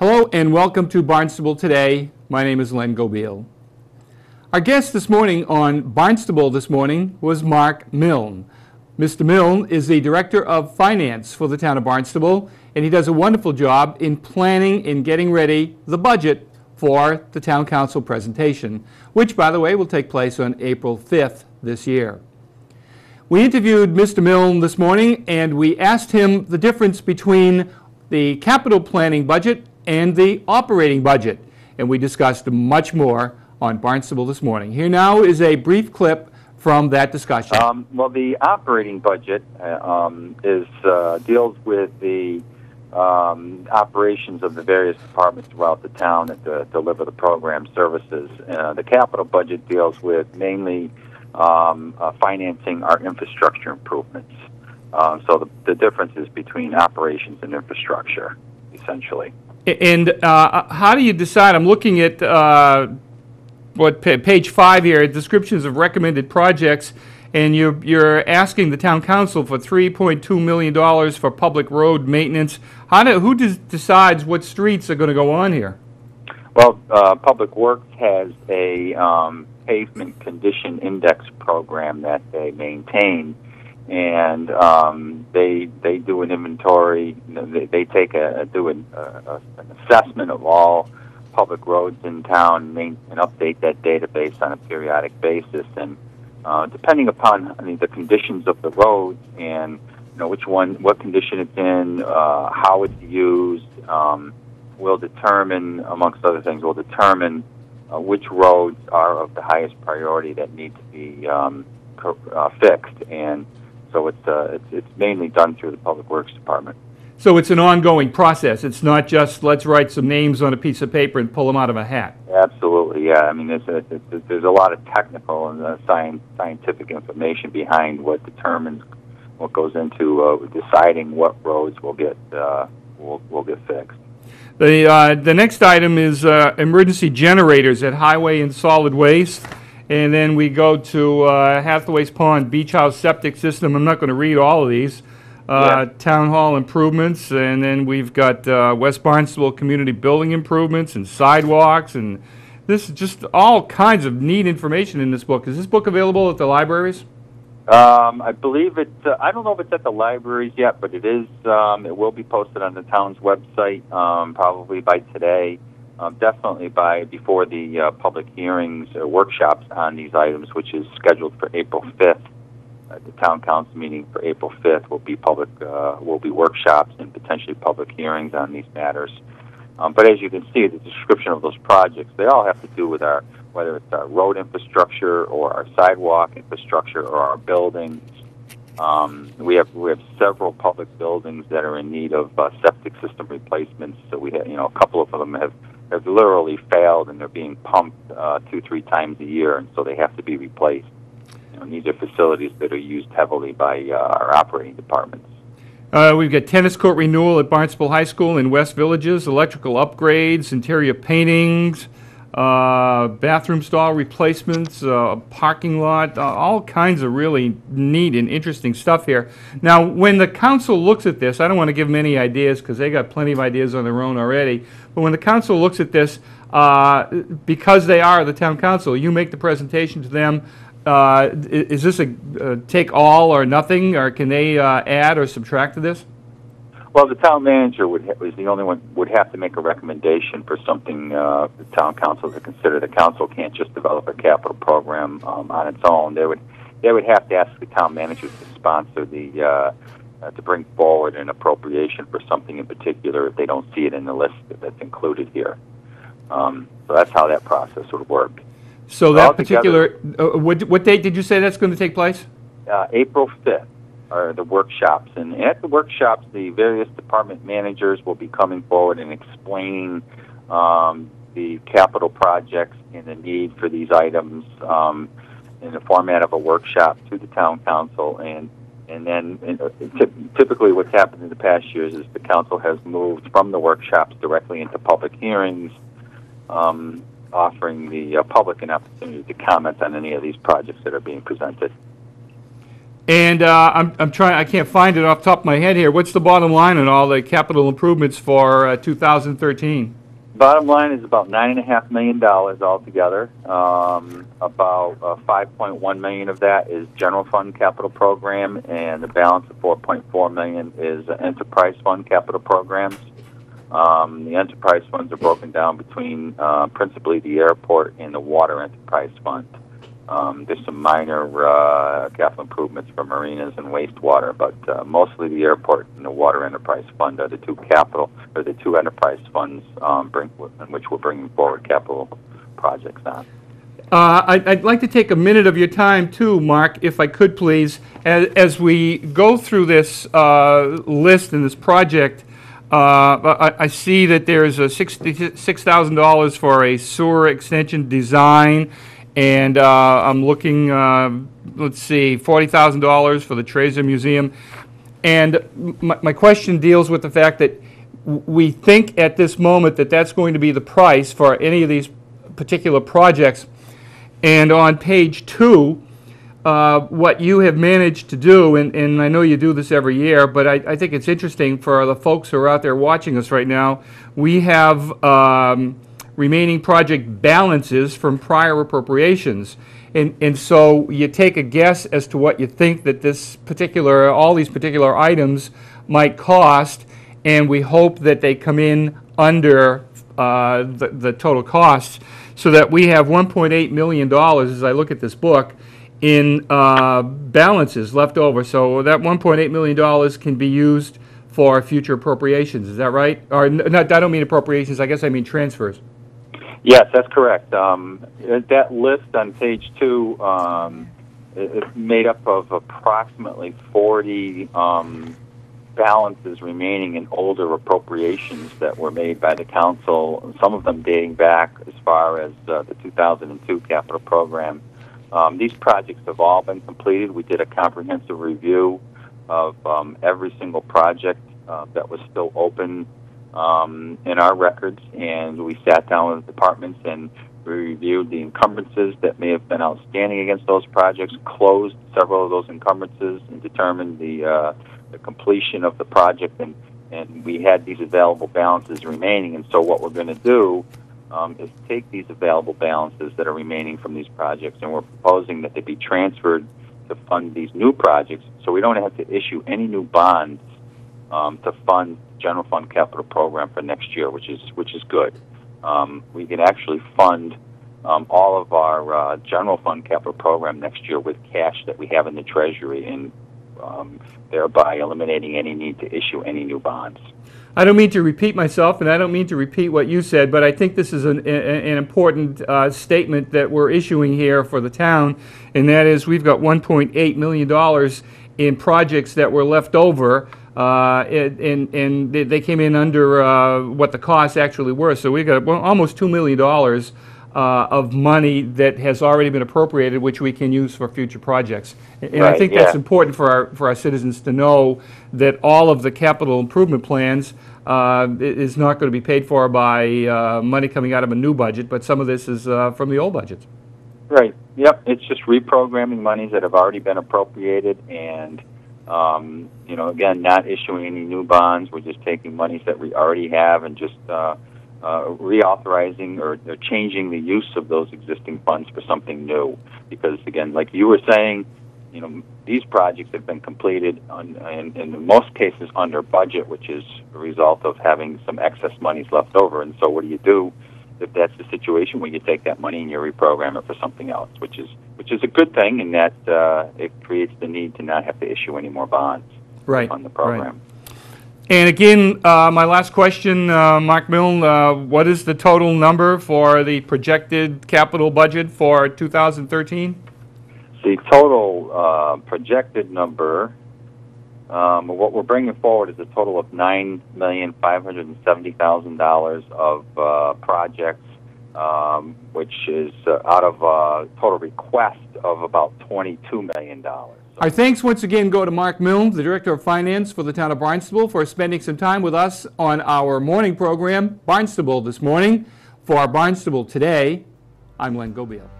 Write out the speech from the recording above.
Hello and welcome to Barnstable Today. My name is Len Gobeil. Our guest this morning on Barnstable this morning was Mark Milne. Mr. Milne is the Director of Finance for the town of Barnstable, and he does a wonderful job in planning and getting ready the budget for the town council presentation, which, by the way, will take place on April 5th this year. We interviewed Mr. Milne this morning, and we asked him the difference between the capital planning budget and the operating budget, and we discussed much more on Barnstable this morning. Here now is a brief clip from that discussion. Well, the operating budget deals with the operations of the various departments throughout the town that deliver the program services. The capital budget deals with mainly financing our infrastructure improvements. So the difference is between operations and infrastructure, essentially. And how do you decide? I'm looking at page 5 here, descriptions of recommended projects, and you're asking the town council for $3.2 million for public road maintenance. Who decides what streets are going to go on here? Well, Public Works has a pavement condition index program that they maintain, and they do an inventory. They do an assessment of all public roads in town and update that database on a periodic basis. And depending upon the conditions of the roads and what condition it's in, how it's used, will determine, amongst other things, which roads are of the highest priority that need to be fixed. And so it's mainly done through the Public Works Department. So it's an ongoing process. It's not just let's write some names on a piece of paper and pull them out of a hat. Absolutely, yeah. I mean, there's a lot of technical and scientific information behind what determines what goes into deciding what roads will get fixed. The next item is emergency generators at Highway and Solid Waste. And then we go to Hathaway's Pond Beach House Septic System. I'm not going to read all of these. Town Hall improvements, and then we've got West Barnstable Community Building improvements and sidewalks, and this is just all kinds of neat information in this book. Is this book available at the libraries? I believe it. I don't know if it's at the libraries yet, but it is. It will be posted on the town's website probably by today. Definitely before the public hearings or workshops on these items, which is scheduled for April 5th. The town council meeting for April 5th will be workshops and potentially public hearings on these matters. But as you can see, the description of those projects, they all have to do with whether it's our road infrastructure or our sidewalk infrastructure or our buildings. We have several public buildings that are in need of septic system replacements. So we have, a couple of them have literally failed, and they're being pumped 2-3 times a year, and so they have to be replaced. These are facilities that are used heavily by our operating departments. We've got tennis court renewal at Barnstable High School in West Villages, electrical upgrades, interior paintings, bathroom stall replacements, parking lot, all kinds of really neat and interesting stuff here. Now, when the council looks at this, I don't want to give them any ideas because they got plenty of ideas on their own already, but when the council looks at this, because they are the town council, you make the presentation to them. Is this a take all or nothing, or can they add or subtract to this? Well, the town manager is the only one would have to make a recommendation for something the town council to consider. The council can't just develop a capital program on its own. They would have to ask the town manager to sponsor to bring forward an appropriation for something in particular if they don't see it in the list that's included here. So that's how that process would work. So that particular, what date did you say that's going to take place? April 5th are the workshops. And at the workshops, the various department managers will be coming forward and explaining the capital projects and the need for these items in the format of a workshop to the town council. And then typically what's happened in the past years is the council has moved from the workshops directly into public hearings, offering the public an opportunity to comment on any of these projects that are being presented. And I'm trying, I can't find it off the top of my head here. What's the bottom line on all the capital improvements for 2013? Bottom line is about $9.5 million altogether. About $5.1 million of that is general fund capital program, and the balance of $4.4 million is enterprise fund capital programs. The enterprise funds are broken down between principally the airport and the water enterprise fund. There's some minor capital improvements for marinas and wastewater, but mostly the airport and the water enterprise fund are the two enterprise funds in which we're bringing forward capital projects on. I'd like to take a minute of your time too, Mark, if I could please, as we go through this list and this project. I see that there's a $66,000 for a sewer extension design, and I'm looking, let's see, $40,000 for the Trazer Museum. And my question deals with the fact that we think at this moment that that's going to be the price for any of these particular projects. And on page 2, what you have managed to do, and I know you do this every year, but I think it's interesting for the folks who are out there watching us right now. We have remaining project balances from prior appropriations. And so you take a guess as to what you think that all these particular items might cost, and we hope that they come in under the total costs, so that we have $1.8 million, as I look at this book, in balances left over. So that $1.8 million can be used for future appropriations. Is that right? Or not, I don't mean appropriations, I guess I mean transfers. Yes, that's correct. That list on page 2 is made up of approximately 40 balances remaining in older appropriations that were made by the council, some of them dating back as far as the 2002 capital program. These projects have all been completed. We did a comprehensive review of every single project that was still open in our records, and we sat down with the departments and we reviewed the encumbrances that may have been outstanding against those projects, closed several of those encumbrances, and determined the completion of the project, and we had these available balances remaining. And so what we're going to do is take these available balances that are remaining from these projects, and we're proposing that they be transferred to fund these new projects, so we don't have to issue any new bonds to fund general fund capital program for next year, which is good. We can actually fund all of our general fund capital program next year with cash that we have in the Treasury, and thereby eliminating any need to issue any new bonds. I don't mean to repeat myself, and I don't mean to repeat what you said, but I think this is an important statement that we're issuing here for the town, and that is we've got $1.8 million in projects that were left over, and they came in under what the costs actually were. So we've got almost $2 million of money that has already been appropriated, which we can use for future projects. And right, I think that's important for our citizens to know, that all of the capital improvement plans is not going to be paid for by money coming out of a new budget, but some of this is from the old budgets. Right. Yep. It's just reprogramming monies that have already been appropriated, and again, not issuing any new bonds. We're just taking monies that we already have and just reauthorizing or changing the use of those existing funds for something new. Because again, like you were saying, these projects have been completed in most cases under budget, which is a result of having some excess monies left over. And so what do you do if that's the situation where you take that money and you reprogram it for something else, which is a good thing, in that it creates the need to not have to issue any more bonds on the program. Right. And again, my last question, Mark Milne, what is the total number for the projected capital budget for 2013? The total projected number, what we're bringing forward, is a total of $9,570,000 of projects, which is out of a total request of about $22 million. Our thanks once again go to Mark Milne, the Director of Finance for the town of Barnstable, for spending some time with us on our morning program, Barnstable This Morning. For Barnstable Today, I'm Len Gobiel.